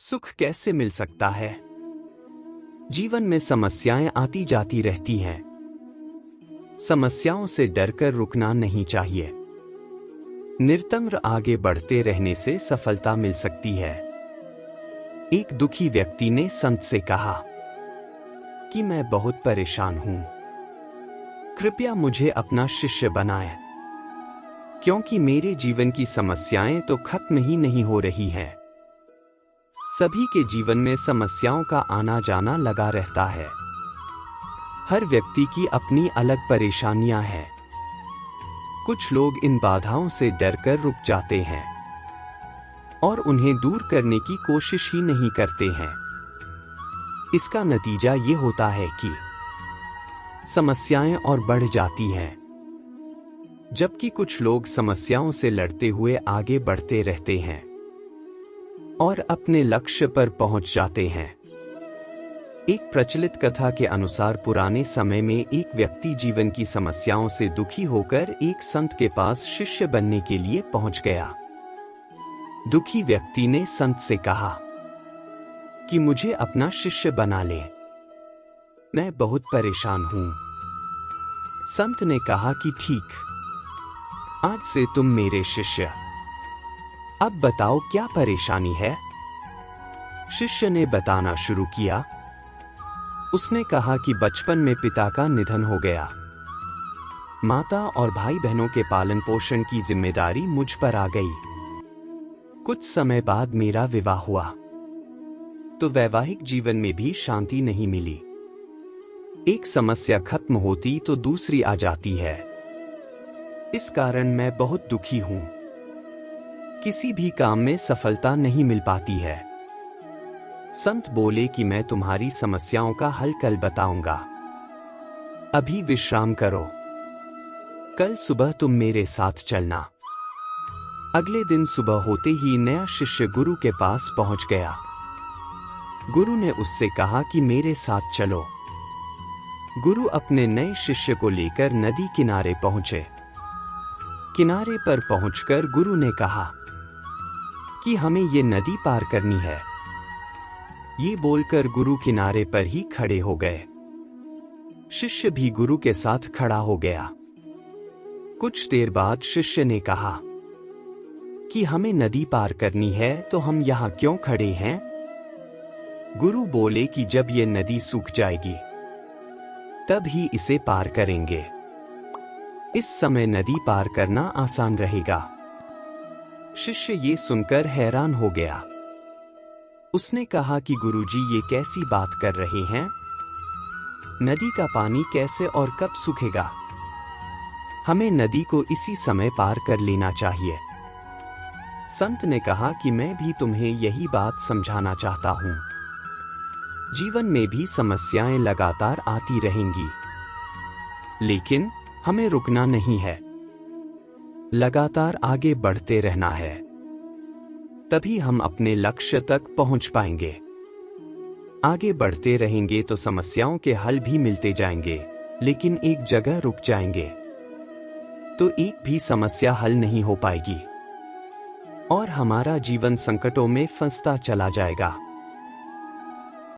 सुख कैसे मिल सकता है? जीवन में समस्याएं आती जाती रहती हैं। समस्याओं से डरकर रुकना नहीं चाहिए। निरंतर आगे बढ़ते रहने से सफलता मिल सकती है। एक दुखी व्यक्ति ने संत से कहा कि मैं बहुत परेशान हूं, कृपया मुझे अपना शिष्य बनाएं, क्योंकि मेरे जीवन की समस्याएं तो खत्म ही नहीं हो रही हैं। सभी के जीवन में समस्याओं का आना जाना लगा रहता है। हर व्यक्ति की अपनी अलग परेशानियां हैं। कुछ लोग इन बाधाओं से डरकर रुक जाते हैं और उन्हें दूर करने की कोशिश ही नहीं करते हैं। इसका नतीजा ये होता है कि समस्याएं और बढ़ जाती हैं, जबकि कुछ लोग समस्याओं से लड़ते हुए आगे बढ़ते रहते हैं और अपने लक्ष्य पर पहुंच जाते हैं। एक प्रचलित कथा के अनुसार पुराने समय में एक व्यक्ति जीवन की समस्याओं से दुखी होकर एक संत के पास शिष्य बनने के लिए पहुंच गया। दुखी व्यक्ति ने संत से कहा कि मुझे अपना शिष्य बना ले, मैं बहुत परेशान हूं। संत ने कहा कि ठीक, आज से तुम मेरे शिष्य। अब बताओ क्या परेशानी है? शिष्य ने बताना शुरू किया। उसने कहा कि बचपन में पिता का निधन हो गया। माता और भाई बहनों के पालन पोषण की जिम्मेदारी मुझ पर आ गई। कुछ समय बाद मेरा विवाह हुआ, तो वैवाहिक जीवन में भी शांति नहीं मिली। एक समस्या खत्म होती तो दूसरी आ जाती है। इस कारण मैं बहुत दुखी हूं। किसी भी काम में सफलता नहीं मिल पाती है। संत बोले कि मैं तुम्हारी समस्याओं का हल कल बताऊंगा। अभी विश्राम करो, कल सुबह तुम मेरे साथ चलना। अगले दिन सुबह होते ही नया शिष्य गुरु के पास पहुंच गया। गुरु ने उससे कहा कि मेरे साथ चलो। गुरु अपने नए शिष्य को लेकर नदी किनारे पहुंचे। किनारे पर पहुंचकर गुरु ने कहा कि हमें ये नदी पार करनी है। ये बोलकर गुरु किनारे पर ही खड़े हो गए। शिष्य भी गुरु के साथ खड़ा हो गया। कुछ देर बाद शिष्य ने कहा कि हमें नदी पार करनी है, तो हम यहां क्यों खड़े हैं? गुरु बोले कि जब ये नदी सूख जाएगी तब ही इसे पार करेंगे। इस समय नदी पार करना आसान रहेगा। शिष्य ये सुनकर हैरान हो गया। उसने कहा कि गुरुजी, ये कैसी बात कर रहे हैं? नदी का पानी कैसे और कब सूखेगा? हमें नदी को इसी समय पार कर लेना चाहिए। संत ने कहा कि मैं भी तुम्हें यही बात समझाना चाहता हूं। जीवन में भी समस्याएं लगातार आती रहेंगी, लेकिन हमें रुकना नहीं है। लगातार आगे बढ़ते रहना है, तभी हम अपने लक्ष्य तक पहुंच पाएंगे। आगे बढ़ते रहेंगे तो समस्याओं के हल भी मिलते जाएंगे, लेकिन एक जगह रुक जाएंगे तो एक भी समस्या हल नहीं हो पाएगी और हमारा जीवन संकटों में फंसता चला जाएगा।